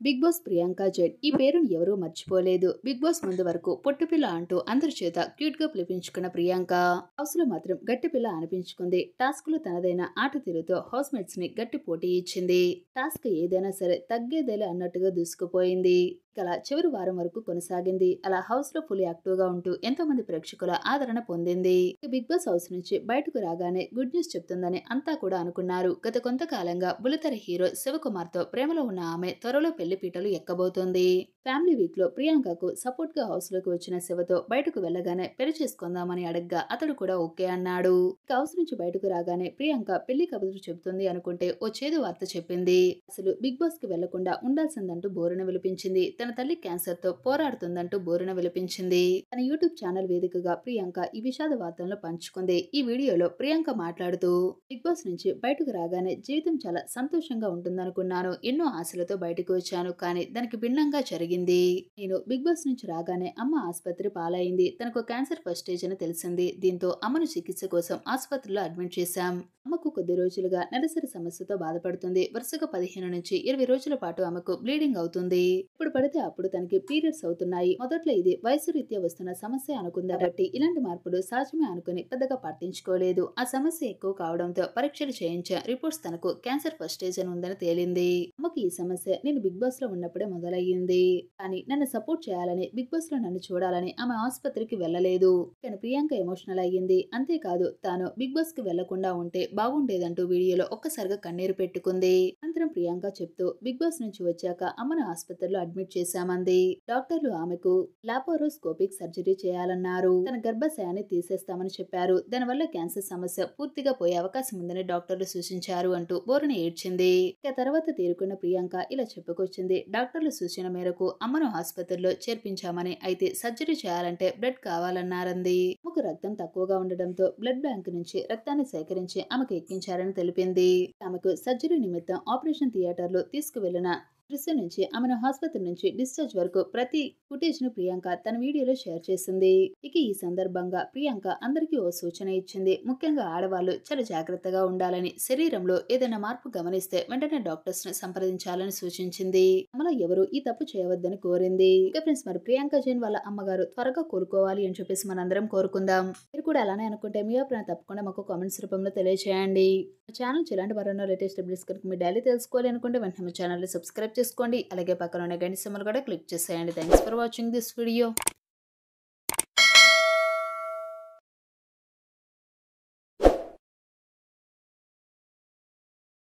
Big boss Priyanka Jain ఈ పేరును ఎవరూ మర్చిపోలేదు. బిగ్ బాస్ ముందు వరకు పొట్టుపిల్ల అంటూ అందరి చేత క్యూట్ గా పిలిపించుకున్న ప్రియాంక హౌస్ లో మాత్రం గట్టి పిల్ల అనిపించుకుంది. టాస్క్ లో తనదైన ఆట తీరుతో హౌస్ మేట్స్ ని గట్టి పోటీ ఇచ్చింది. టాస్క్ ఏదైనా సరే తగ్గేదేలే అన్నట్టుగా దూసుకుపోయింది. అలా చివరి వారం వరకు కొనసాగింది. అలా హౌస్ లో ఫుల్ యాక్టివ్ గా ఉంటూ ఎంతో మంది ప్రేక్షకుల ఆదరణ పొందింది. బిగ్ బాస్ హౌస్ నుంచి బయటకు రాగానే గుడ్ న్యూస్ చెప్తుందని అంతా కూడా అనుకున్నారు. గత కొంతకాలంగా బుల్లితెర హీరో శివకుమార్ తో ప్రేమలో ఉన్న ఆమె త్వరలో పెళ్లి పీటలు ఎక్కబోతోంది. ఫ్యామిలీ వీక్ లో ప్రియాంకకు సపోర్ట్ గా హౌస్ లోకి వచ్చిన శివతో బయటకు వెళ్లగానే పెళ్లి చేసుకుందామని అడగ్గా అతడు కూడా ఓకే అన్నాడు. హౌస్ నుంచి బయటకు రాగానే ప్రియాంక పెళ్లి కబురు చెబుతుంది అనుకుంటే ఓ చేదు వార్త చెప్పింది. అసలు బిగ్ బాస్ కి వెళ్లకుండా ఉండాల్సిందంటూ బోరున విలిపించింది. తన తల్లి క్యాన్సర్ తో పోరాడుతుందంటూ బోరున విలిపించింది. తన యూట్యూబ్ ఛానల్ వేదికగా ప్రియాంక ఈ విషాద వార్తలను పంచుకుంది. ఈ వీడియోలో ప్రియాంక మాట్లాడుతూ బిగ్ బాస్ నుంచి బయటకు రాగానే జీవితం చాలా సంతోషంగా ఉంటుందనుకున్నాను. ఎన్నో ఆశలతో బయటకు వచ్చాను, కానీ దానికి భిన్నంగా జరిగింది. నేను బిగ్ బాస్ నుంచి రాగానే అమ్మ ఆసుపత్రి పాలైంది. తనకు క్యాన్సర్ ఫస్ట్ స్టేజ్ అని తెలిసింది. దీంతో అమ్మను చికిత్స కోసం ఆసుపత్రిలో అడ్మిట్ చేశాం. అమ్మకు కొద్ది రోజులుగా నెలసరి సమస్యతో బాధపడుతుంది. వరుసగా 15 నుంచి 20 రోజుల పాటు ఆమెకు బ్లీడింగ్ అవుతుంది. ఇప్పుడు పడితే అప్పుడు తనకి పీరియడ్స్ అవుతున్నాయి. మొదట్లో ఇది వయసు రీత్యా వస్తున్న సమస్య అనుకుంది కాబట్టి ఇలాంటి మార్పులు సహజమే అనుకుని పెద్దగా పట్టించుకోలేదు. ఆ సమస్య ఎక్కువ కావడంతో పరీక్షలు చేయించా. రిపోర్ట్స్ తనకు క్యాన్సర్ ఫస్ట్ స్టేజ్ అని ఉందని తేలింది. అమ్మకి ఈ సమస్య నేను బిగ్ బాస్ లో ఉన్నప్పుడే మొదలయ్యింది. కానీ నన్ను సపోర్ట్ చేయాలని, బిగ్ బాస్ లో నన్ను చూడాలని ఆమె ఆసుపత్రికి వెళ్లలేదు. కానీ ప్రియాంక ఎమోషనల్ అయ్యింది. అంతేకాదు తాను బిగ్ బాస్ కి వెళ్లకుండా ఉంటే బాగుండేదంటూ వీడియోలో ఒక్కసారిగా కన్నీరు పెట్టుకుంది. అనంతరం ప్రియాంక చెప్తూ బిగ్ బాస్ నుంచి వచ్చాక అమ్మను ఆసుపత్రిలో అడ్మిట్ చేశామంది. డాక్టర్లు ఆమెకు లాపారోస్కోపిక్ సర్జరీ చేయాలన్నారు. తన గర్భాశయాన్ని తీసేస్తామని చెప్పారు. దానివల్ల క్యాన్సర్ సమస్య పూర్తిగా పోయే అవకాశం ఉందని డాక్టర్లు సూచించారు అంటూ బోరున ఏడ్చింది. ఇక తర్వాత తేరుకున్న ప్రియాంక ఇలా చెప్పుకొచ్చింది. డాక్టర్ల సూచన మేరకు అమ్మను ఆసుపత్రిలో చేర్పించామని, అయితే సర్జరీ చేయాలంటే బ్లడ్ కావాలన్నారంది. ఆమెకు రక్తం తక్కువగా ఉండడంతో బ్లడ్ బ్యాంక్ నుంచి రక్తాన్ని సేకరించి ఆమెకు ఎక్కించారని తెలిపింది. ఆమెకు సర్జరీ నిమిత్తం ఆపరేషన్ థియేటర్ లో తీసుకువెళ్లిన దృశ్యం నుంచి ఆమెను ఆసుపత్రి నుంచి డిశ్చార్జ్ వరకు ప్రతి ఫుటేజ్ ను ప్రియాంక తన వీడియోలో షేర్ చేసింది. ఇక ఈ సందర్భంగా ప్రియాంక అందరికీ ఓ సూచన ఇచ్చింది. ముఖ్యంగా ఆడవాళ్లు చాలా జాగ్రత్తగా ఉండాలని, శరీరంలో ఏదైనా మార్పు గమనిస్తే వెంటనే డాక్టర్స్ ను సంప్రదించాలని సూచించింది. అమలో ఎవరు ఈ తప్పు చేయవద్దని కోరింది. ఇక ఫ్రెండ్స్, మరి ప్రియాంక జైన్ వాళ్ళ అమ్మగారు త్వరగా కోలుకోవాలి అని చెప్పేసి మనందరం కోరుకుందాం. మీరు కూడా అలానే అనుకుంటే మీ అభిప్రాయం తప్పకుండా మాకు కామెంట్స్ రూపంలో తెలియజేయండి. ఛానల్ ఇలాంటి మరెన్నో లేటెస్ట్ అప్డేట్స్ కనుక మీరు డైలీ తెలుసుకోవాలి అనుకుంటే వెంటనే మా ఛానల్ ని సబ్స్క్రైబ్ చేసుకోండి. అలాగే పక్కన ఉన్న గంట సింబల్ కూడా క్లిక్ చేసేయండి. Thanks for watching this video.